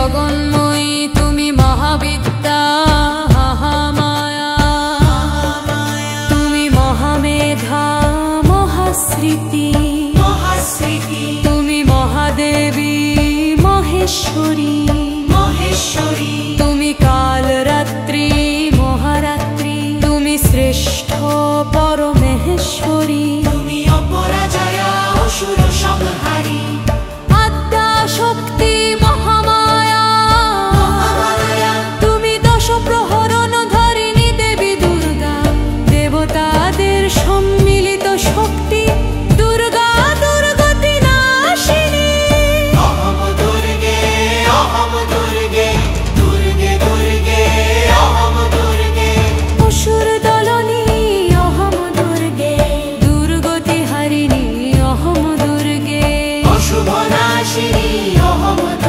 জগন্ময়ী তুমি মহাবিদ্যা মহামায়া, তুমি মহামেধা মহাস্মৃতি, তুমি মহাদেবী মহেশ্বরী, তুমি কালরাত্রি মহারাত্রি, তুমি শ্রেষ্ঠ পরমেশ্বরী, তুমি অপরাজয়া অসুর সংহারী, আদ্যা শক্তি মহামায়া, তুমি দশ প্রহরণ ধারিণী দেবী দুর্গা, দেবতাদের সম্মিলিত শক্তি, দুর্গা দুর্গতি নাশিনী। অহম দুর্গে অহম দুর্গে, দুর্গে দুর্গে অহম দুর্গে, অসুর দলনী অহম দুর্গে, দুর্গতি হারিণী অহম দুর্গে, অশুভ নাশিনী অহম দুর্গে।